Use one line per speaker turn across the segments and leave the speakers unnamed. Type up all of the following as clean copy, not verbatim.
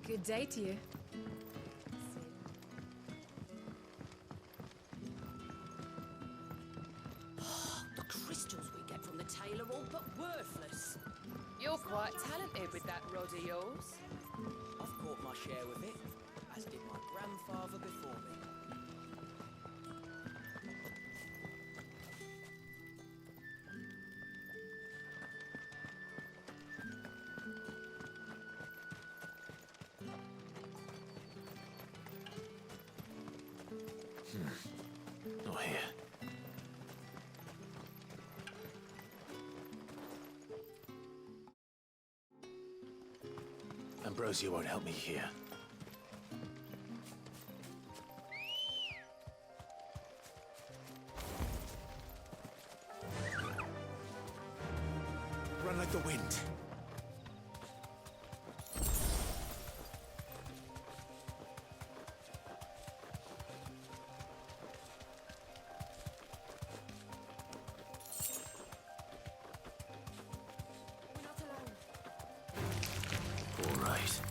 Good day to you.
The crystals we get from the tail are all but worthless.
You're quite talented with that rod of yours.
I've caught my share of it, as did my grandfather before me.
Not here. Ambrosia won't help me here. Run like the wind. All right.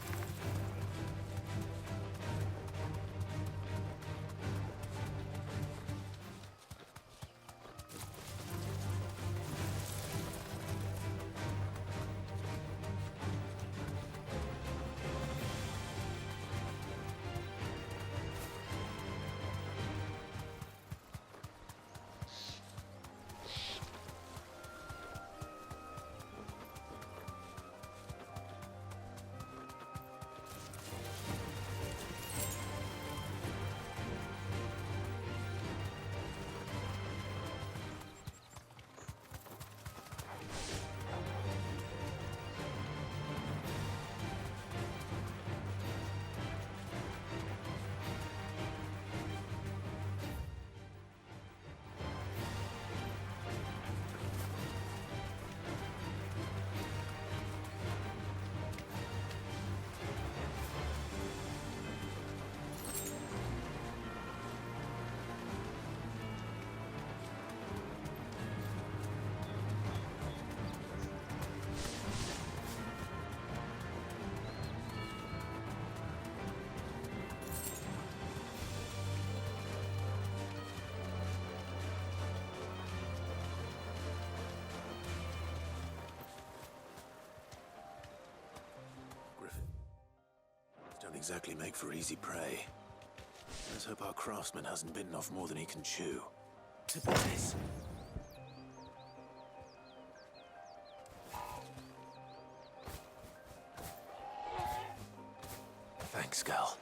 Don't exactly make for easy prey. Let's hope our craftsman hasn't bitten off more than he can chew. To business. Thanks, Gal.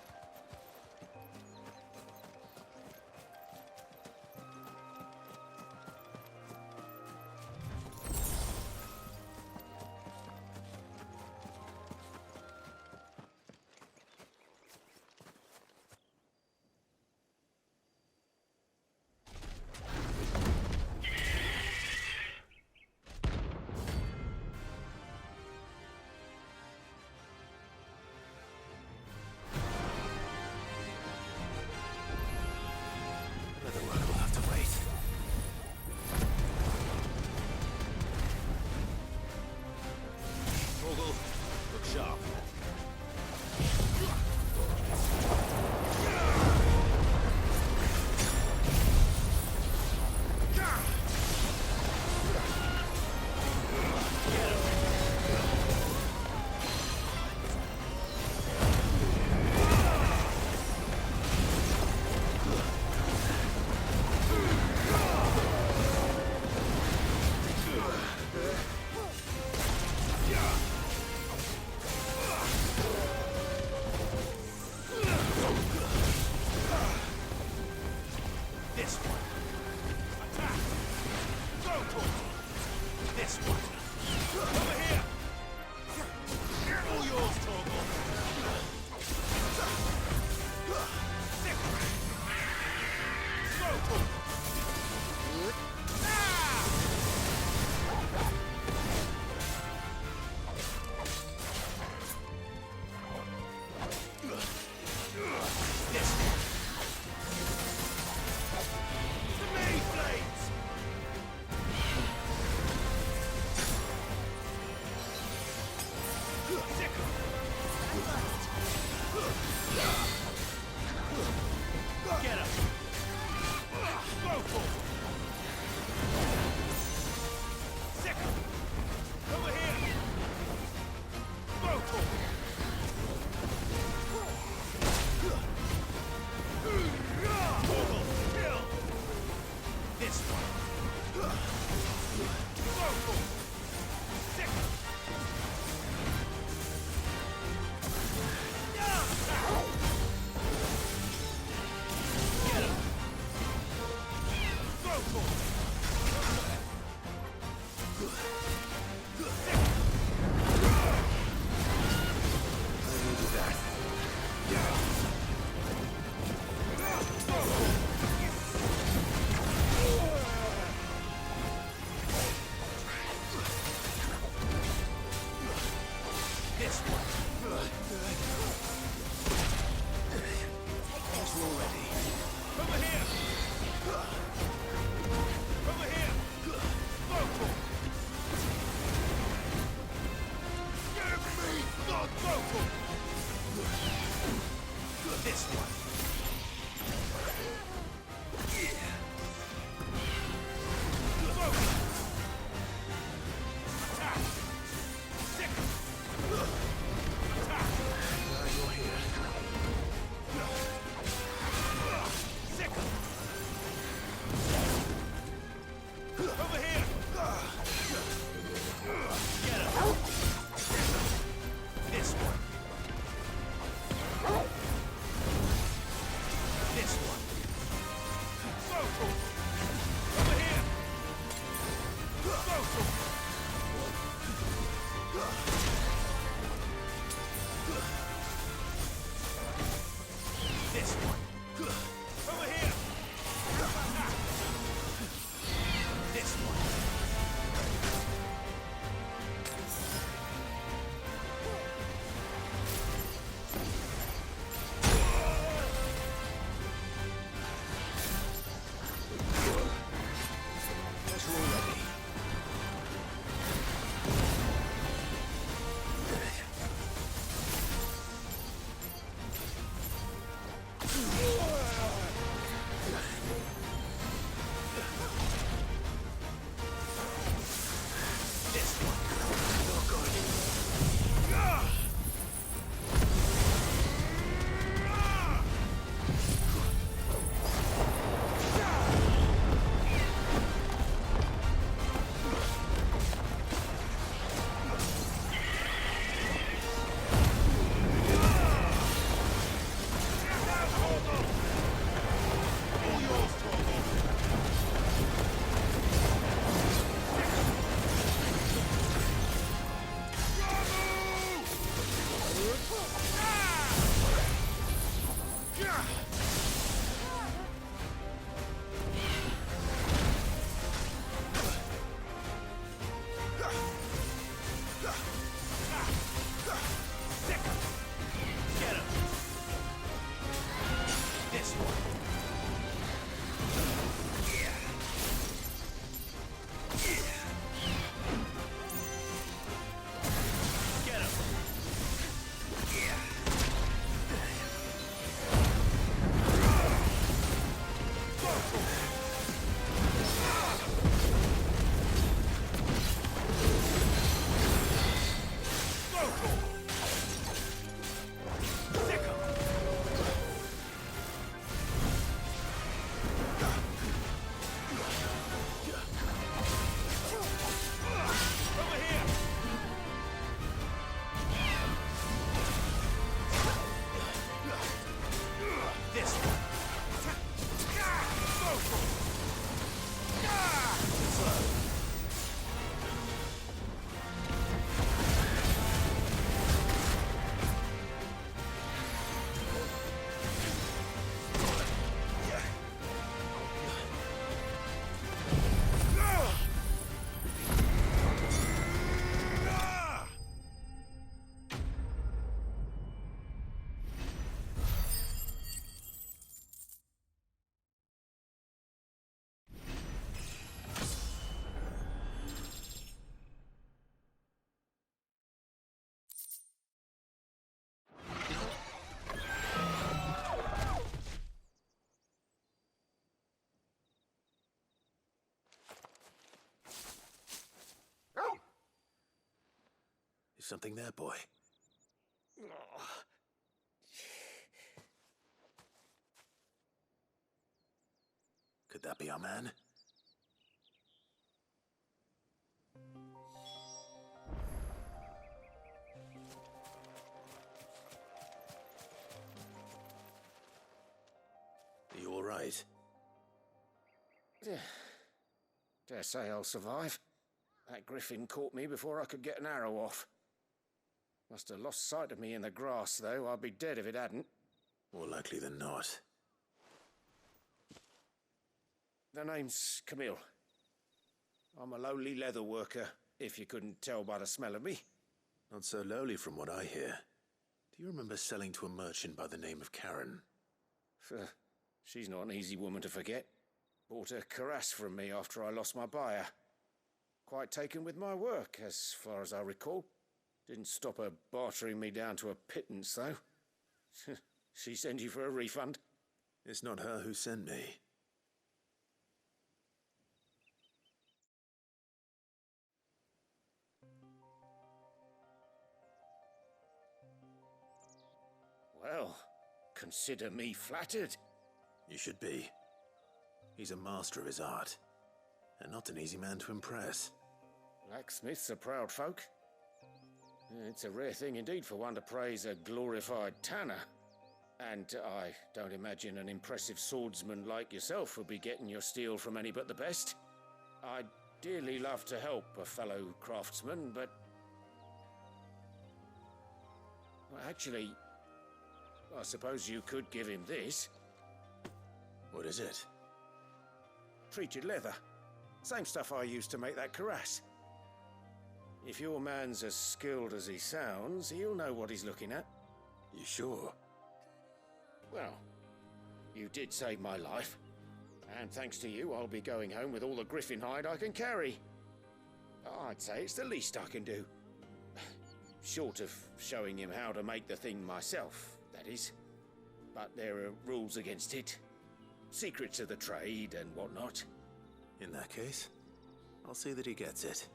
This one. Over here. This one. That's all ready. This one. Not good. Get him. This one. Get him. Over here. This one. Slow. Is something there, boy? Could that be our man? Are you all right?
Dare say I'll survive. That griffin caught me before I could get an arrow off. Must have lost sight of me in the grass, though. I'd be dead if it hadn't.
More likely than not.
The name's Camille. I'm a lowly leather worker, if you couldn't tell by the smell of me.
Not so lowly from what I hear. Do you remember selling to a merchant by the name of Karen?
She's not an easy woman to forget. Bought a cuirass from me after I lost my buyer. Quite taken with my work, as far as I recall. Didn't stop her bartering me down to a pittance, though. She send you for a refund?
It's not her who sent me.
Well, consider me flattered.
You should be. He's a master of his art, and not an easy man to impress.
Blacksmiths are proud folk. It's a rare thing indeed for one to praise a glorified tanner. And I don't imagine an impressive swordsman like yourself would be getting your steel from any but the best. I dearly love to help a fellow craftsman, but... Well, actually, I suppose you could give him this.
What is it?
Treated leather. Same stuff I used to make that cuirass. If your man's as skilled as he sounds, he'll know what he's looking at.
You sure?
Well, you did save my life. And thanks to you, I'll be going home with all the griffin hide I can carry. I'd say it's the least I can do. Short of showing him how to make the thing myself, that is. But there are rules against it. Secrets of the trade and whatnot.
In that case, I'll see that he gets it.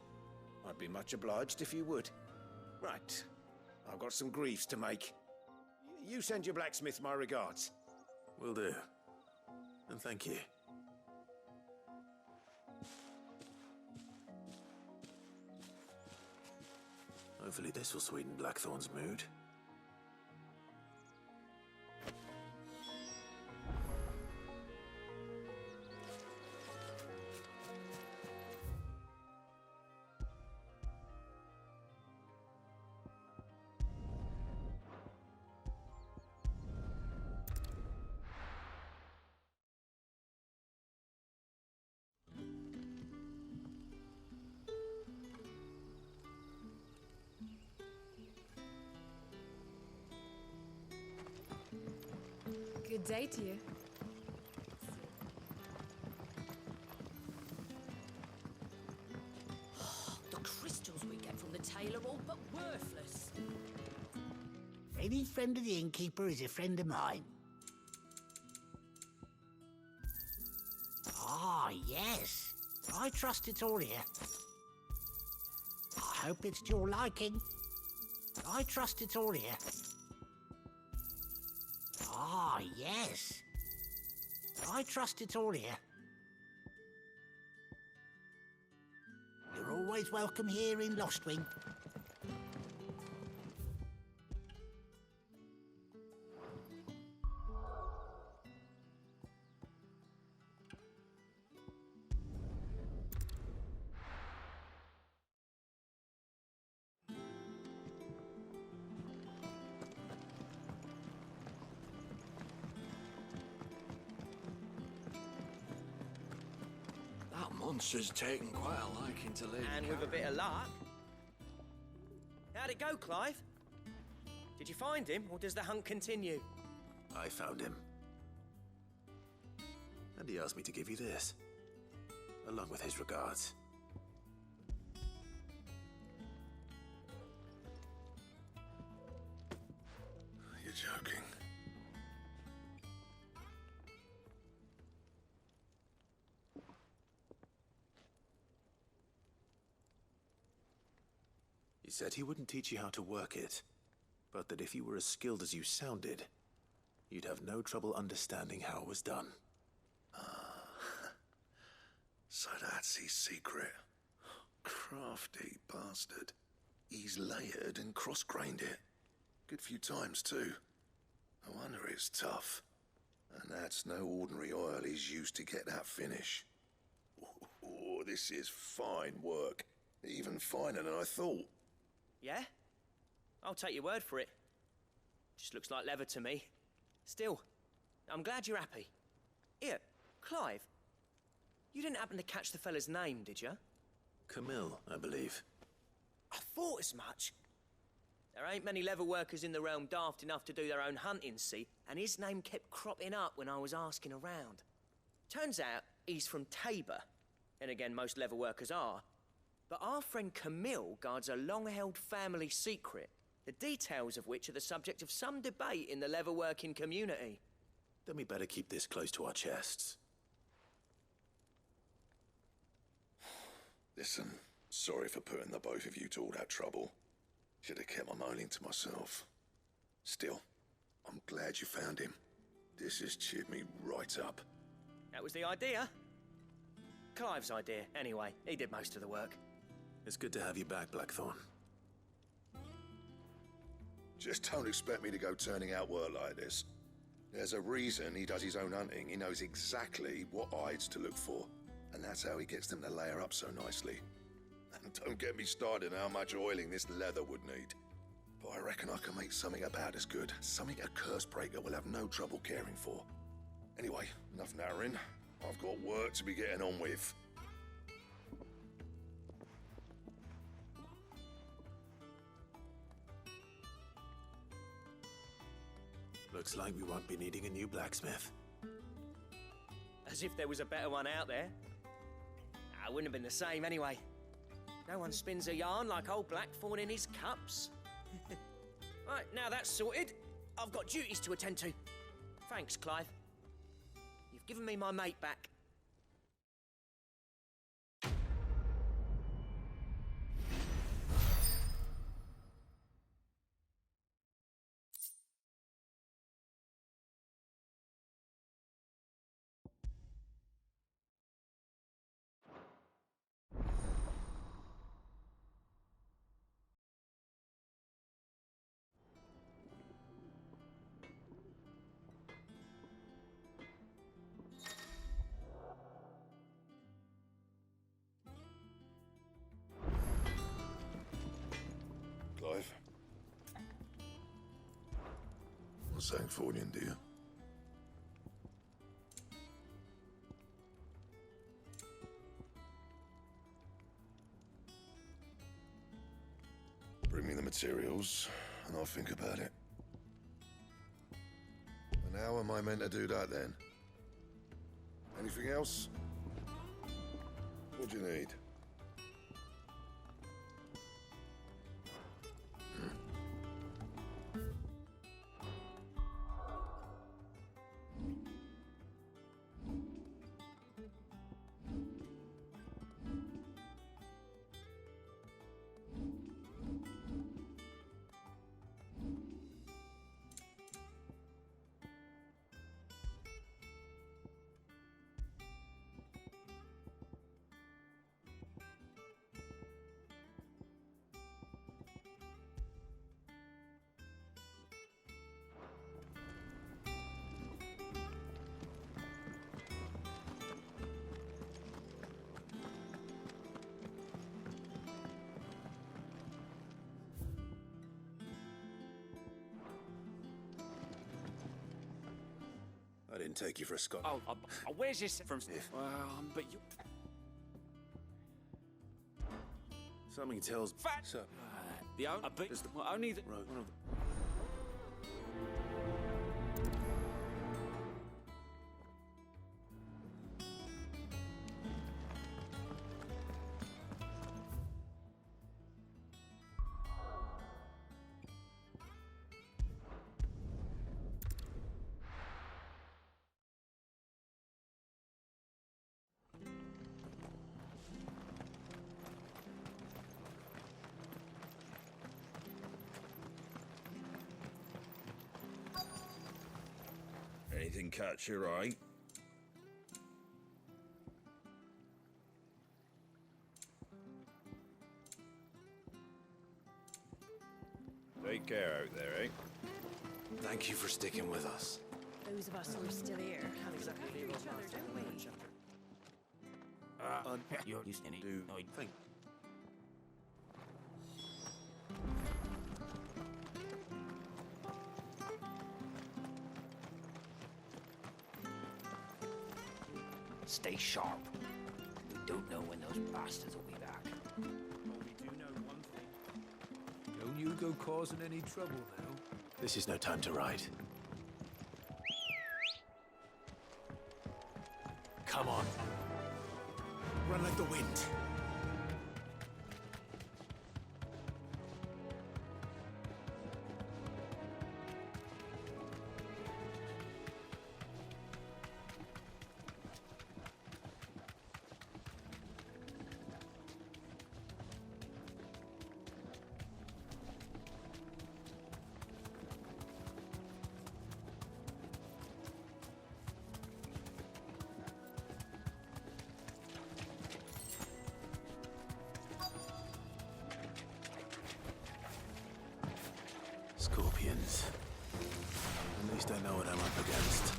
I'd be much obliged if you would. Right. I've got some greaves to make. You send your blacksmith my regards.
Will do. And thank you. Hopefully this will sweeten Blackthorn's mood.
Good day to you.
The crystals we get from the tailor all but worthless.
Any friend of the innkeeper is a friend of mine. Ah, yes. I trust it's all here. I hope it's to your liking. I trust it's all here. Ah, yes. I trust it's all here. You're always welcome here in Lostwing.
Monster's taken quite a liking to Lady
And with a bit of luck. How'd it go, Clive? Did you find him, or does the hunt continue?
I found him. And he asked me to give you this, along with his regards.
You're joking.
He said he wouldn't teach you how to work it, but that if you were as skilled as you sounded, you'd have no trouble understanding how it was done.
So that's his secret. Crafty bastard. He's layered and cross-grained it. Good few times, too. No wonder it's tough. And that's no ordinary oil he's used to get that finish. Oh, this is fine work. Even finer than I thought.
Yeah? I'll take your word for it. Just looks like leather to me. Still, I'm glad you're happy. Here, Clive. You didn't happen to catch the fella's name, did you?
Camille, I believe.
I thought as much. There ain't many leather workers in the realm daft enough to do their own hunting, see? And his name kept cropping up when I was asking around. Turns out he's from Tabor. And again, most leather workers are. But our friend Camille guards a long-held family secret, the details of which are the subject of some debate in the leather-working community.
Then we better keep this close to our chests.
Listen, sorry for putting the both of you to all that trouble. Should have kept my moaning to myself. Still, I'm glad you found him. This has cheered me right up.
That was the idea. Clive's idea, anyway. He did most of the work.
It's good to have you back, Blackthorn.
Just don't expect me to go turning out work like this. There's a reason he does his own hunting. He knows exactly what hides to look for. And that's how he gets them to layer up so nicely. And don't get me started on how much oiling this leather would need. But I reckon I can make something about as good. Something a curse breaker will have no trouble caring for. Anyway, enough nattering. I've got work to be getting on with.
Looks like we won't be needing a new blacksmith.
As if there was a better one out there. I wouldn't have been the same anyway. No one spins a yarn like old Blackthorn in his cups. Right, now that's sorted, I've got duties to attend to. Thanks, Clive. You've given me my mate back.
Clive? Want something for you, do you? Bring me the materials, and I'll think about it. And how am I meant to do that, then? Anything else? What do you need?
I didn't take you for a Scot.
Oh, where's this from?
If
But you...
something tells
Fat!
So,
The only... Well, only the...
right, one of the...
Anything catch your eye? Take care out there, eh?
Thank you for sticking with us.
Those of us who are still here have to look after each other, don't we?
You're used to any...
Do
No,
think.
Stay sharp. We don't know when those bastards will be back.
We do know one thing. Don't you go causing any trouble now.
This is no time to ride. Come on. Run like the wind. Scorpions. At least I know what I'm up against.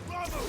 Bravo!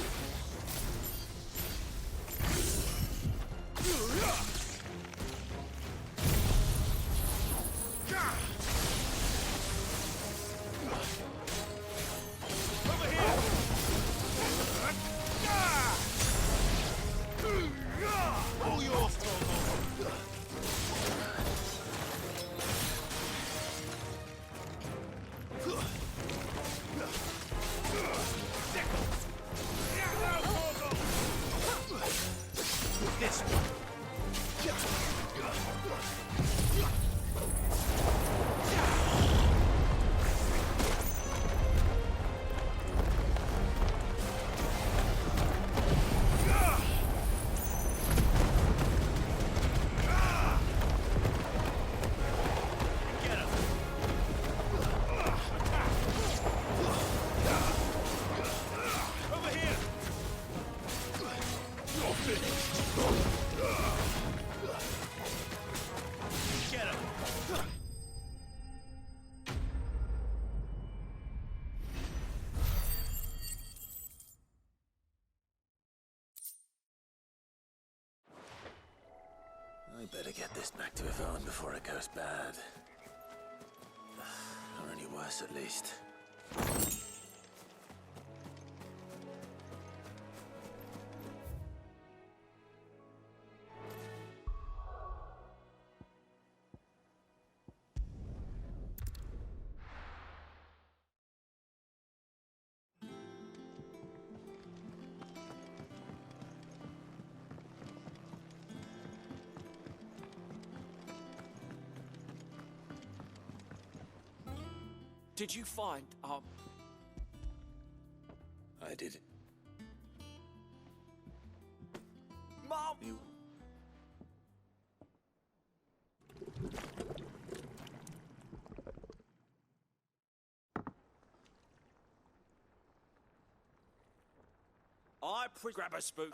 this back to Yvonne before it goes bad. Or any worse, at least.
Did you find,
I did.
Mom?
You...
Grab a spoon.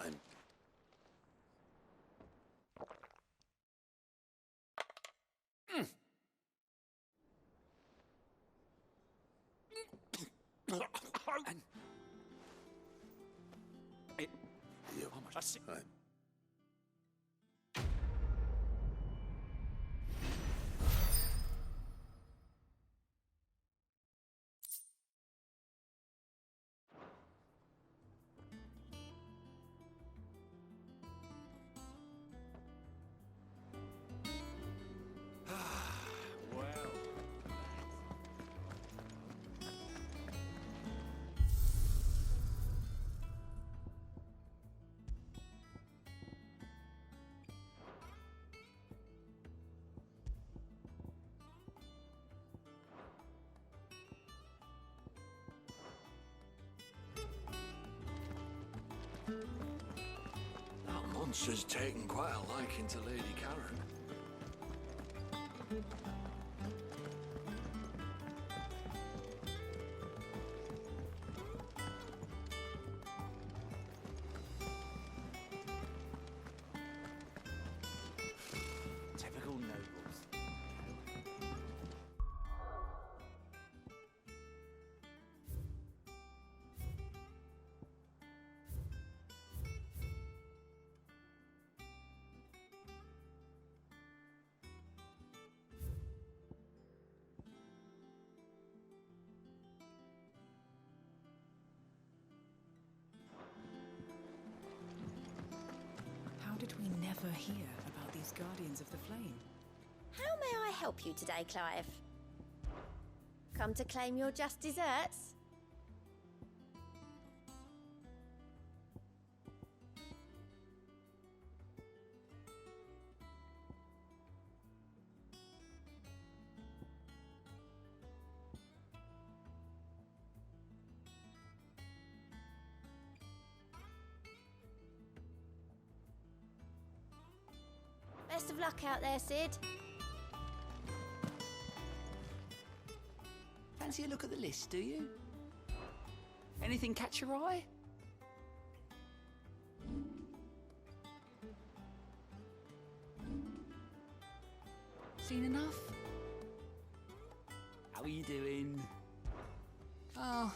That monster's taken quite a liking to Lady Karen.
Typical nobles.
How did we never hear about these Guardians of the Flame?
How may I help you today, Clive? Come to claim your just desserts? Best of luck out there, Sid.
Fancy a look at the list, do you? Anything catch your eye? Seen enough? How are you doing? Oh.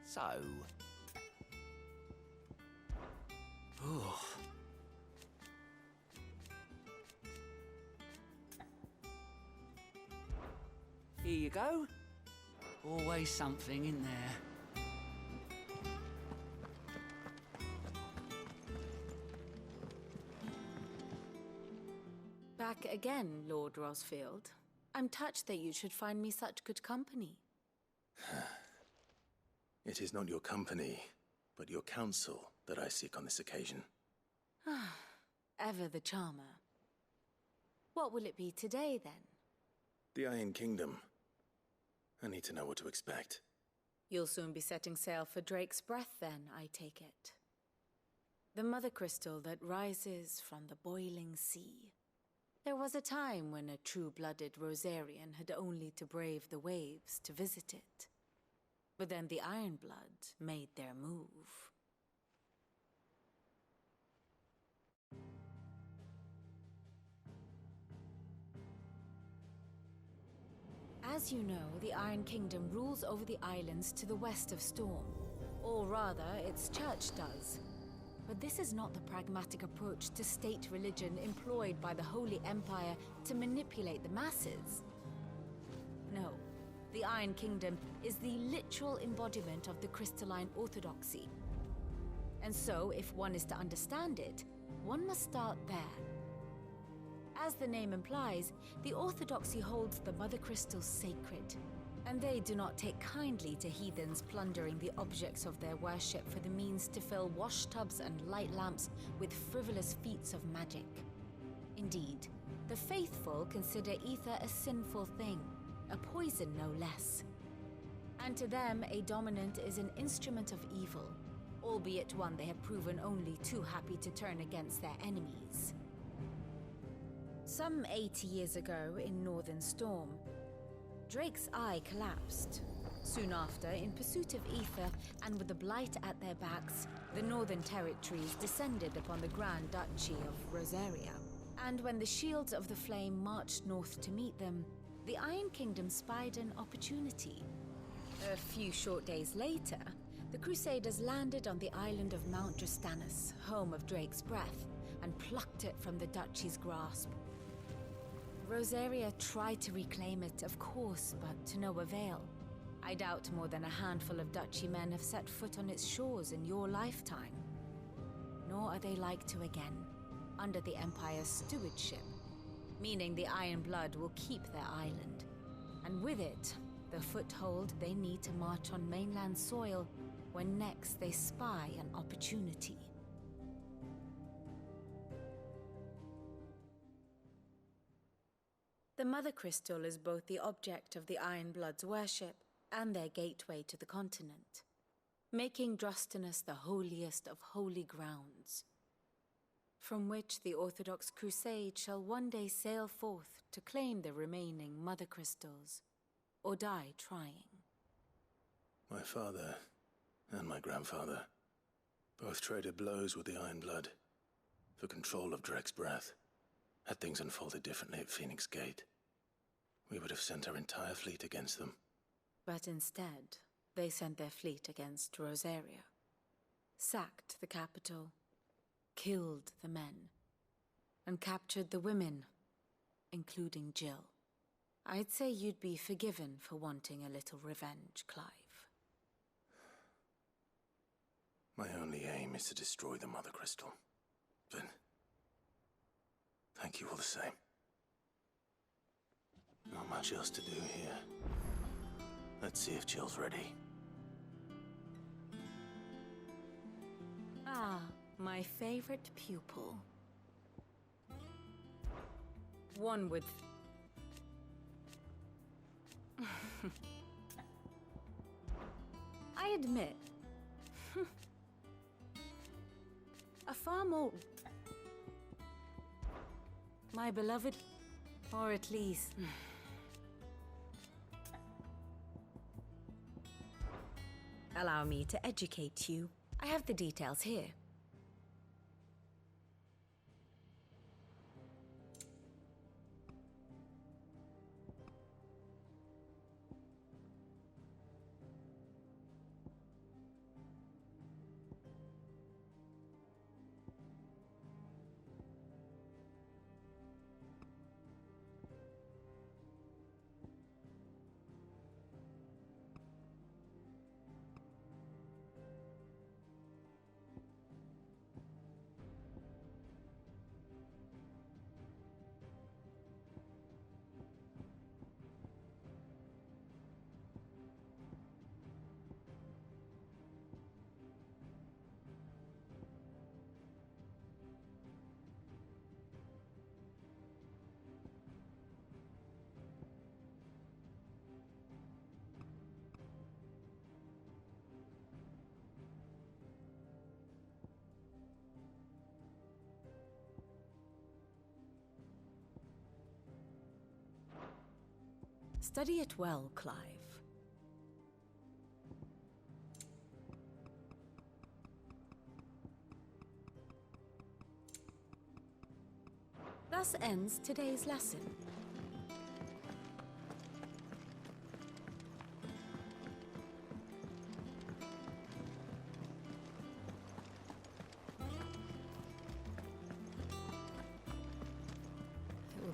So. Oh. Here you go. Always something in there.
Back again, Lord Rosfield. I'm touched that you should find me such good company.
It is not your company, but your counsel that I seek on this occasion.
Ever the charmer. What will it be today, then?
The Iron Kingdom. I need to know what to expect.
You'll soon be setting sail for Drake's Breath, then, I take it. The mother crystal that rises from the boiling sea. There was a time when a true-blooded Rosarian had only to brave the waves to visit it. But then the Ironblood made their move. As you know, the Iron Kingdom rules over the islands to the west of Storm. Or rather, its church does. But this is not the pragmatic approach to state religion employed by the Holy Empire to manipulate the masses. No, the Iron Kingdom is the literal embodiment of the crystalline orthodoxy. And so, if one is to understand it, one must start there. As the name implies, the orthodoxy holds the Mother Crystal sacred, and they do not take kindly to heathens plundering the objects of their worship for the means to fill washtubs and light lamps with frivolous feats of magic. Indeed, the faithful consider ether a sinful thing, a poison no less. And to them, a dominant is an instrument of evil, albeit one they have proven only too happy to turn against their enemies. Some 80 years ago, in Northern Storm, Drake's eye collapsed. Soon after, in pursuit of ether and with the blight at their backs, the Northern Territories descended upon the Grand Duchy of Rosaria. And when the Shields of the Flame marched north to meet them, the Iron Kingdom spied an opportunity. A few short days later, the Crusaders landed on the island of Mount Drastanus, home of Drake's breath, and plucked it from the duchy's grasp. Rosaria tried to reclaim it, of course, but to no avail. I doubt more than a handful of duchy men have set foot on its shores in your lifetime. Nor are they like to again, under the Empire's stewardship, meaning the Iron Blood will keep their island, and with it, the foothold they need to march on mainland soil when next they spy an opportunity. The Mother Crystal is both the object of the Iron Blood's worship and their gateway to the continent, making Drastanus the holiest of holy grounds, from which the Orthodox Crusade shall one day sail forth to claim the remaining Mother Crystals, or die trying.
My father and my grandfather both traded blows with the Iron Blood for control of Drake's breath. Had things unfolded differently at Phoenix Gate, we would have sent our entire fleet against them.
But instead, they sent their fleet against Rosaria, sacked the capital, killed the men, and captured the women, including Jill. I'd say you'd be forgiven for wanting a little revenge, Clive.
My only aim is to destroy the Mother Crystal, but thank you all the same. Not much else to do here. Let's see if Jill's ready.
Ah, my favorite pupil. One with... I admit, a far more... My beloved, or at least... Allow me to educate you. I have the details here. Study it well, Clive. Thus ends today's lesson.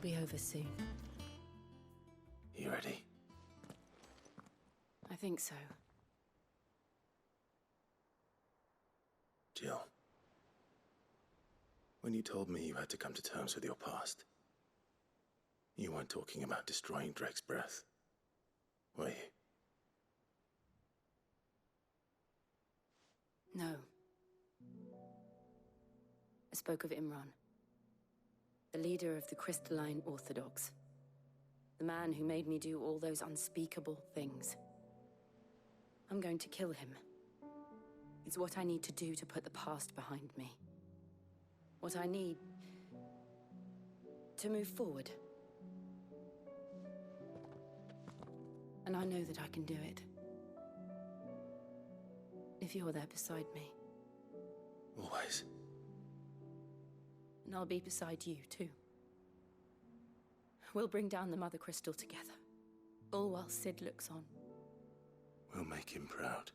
be over soon.
You ready?
I think so.
Jill, when you told me you had to come to terms with your past, you weren't talking about destroying Drake's breath, were you?
No. I spoke of Imran, the leader of the Crystalline Orthodox. The man who made me do all those unspeakable things. I'm going to kill him. It's what I need to do to put the past behind me. What I need to move forward. And I know that I can do it. If you're there beside me.
Always.
And I'll be beside you, too. We'll bring down the Mother Crystal together. All while Sid looks on.
We'll make him proud.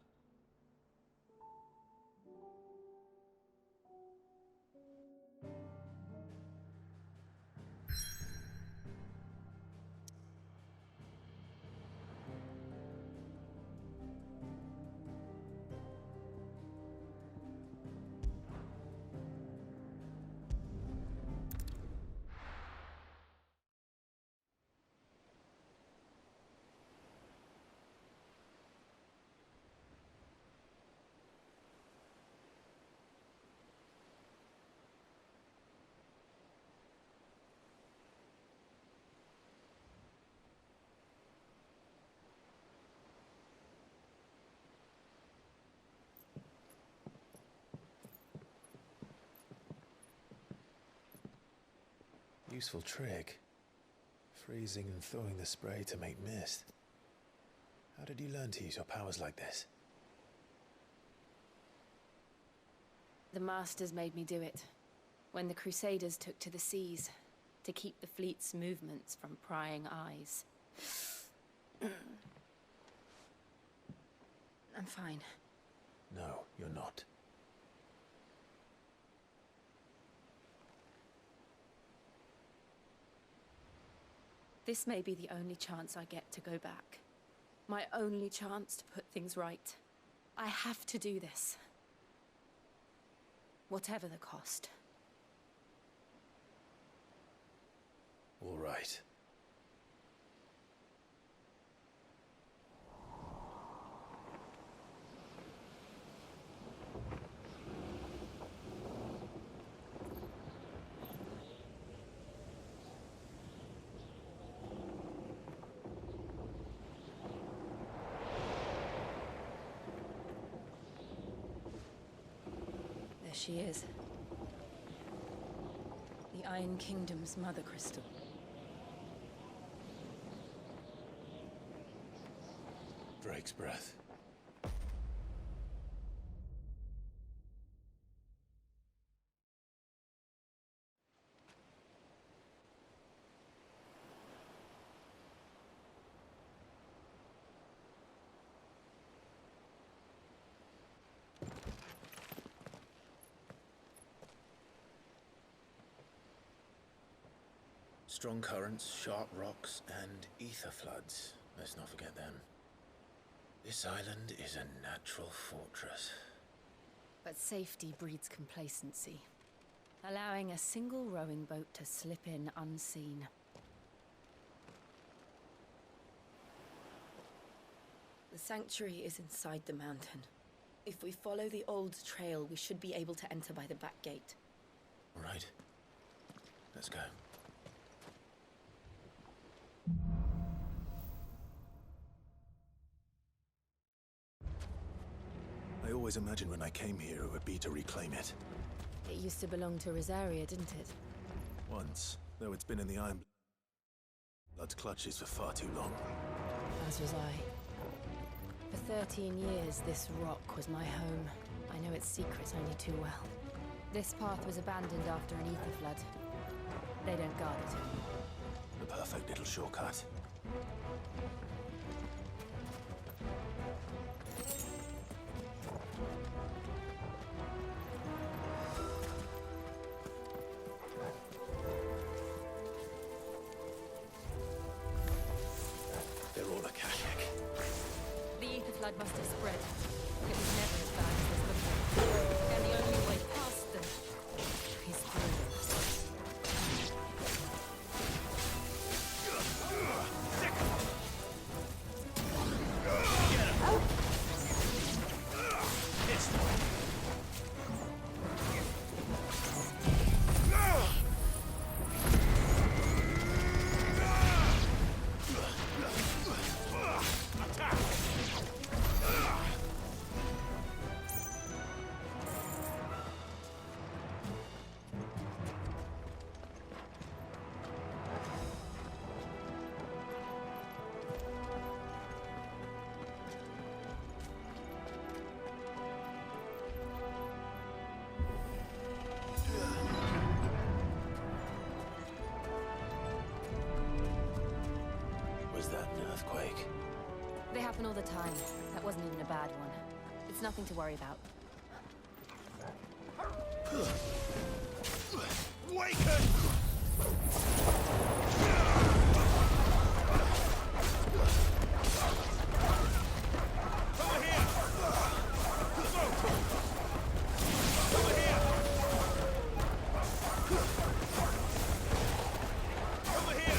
Useful trick. Freezing and thawing the spray to make mist. How did you learn to use your powers like this?
The Masters made me do it. When the Crusaders took to the seas, to keep the fleet's movements from prying eyes. I'm fine.
No, you're not.
This may be the only chance I get to go back. My only chance to put things right. I have to do this. Whatever the cost.
All right.
There she is. The Iron Kingdom's Mother Crystal.
Drake's breath. Strong currents, sharp rocks, and ether floods. Let's not forget them. This island is a natural fortress.
But safety breeds complacency, allowing a single rowing boat to slip in unseen. The sanctuary is inside the mountain. If we follow the old trail, we should be able to enter by the back gate.
All right. Let's go. I always imagined when I came here it would be to reclaim it.
It used to belong to Rosaria, didn't it?
Once, though it's been in the Iron Blood's clutches for far too long.
As was I. For 13 years, this rock was my home. I know its secrets only too well. This path was abandoned after an ether flood. They don't guard it.
The perfect little shortcut.
must have spread. It was never as bad as this before. And the only way past them is through us.
Was that an earthquake?
They happen all the time. That wasn't even a bad one. It's nothing to worry about.
Waken! Over here! Over here! Over here!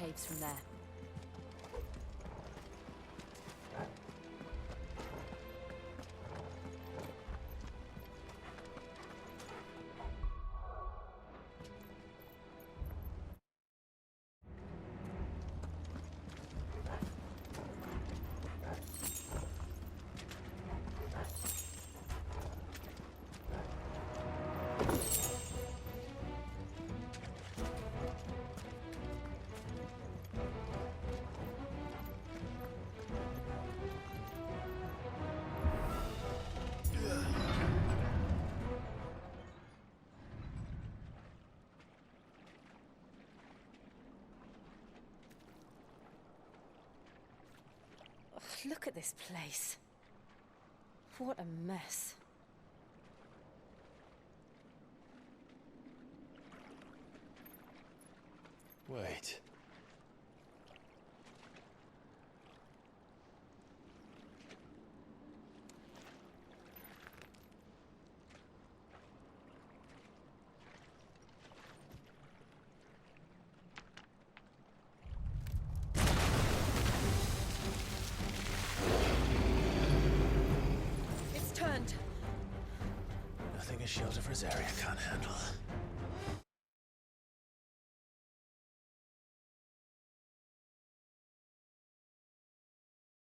caves from there. Look at this place. What a mess.
Wait.
It's turned.
Nothing a shelter for this area can't handle.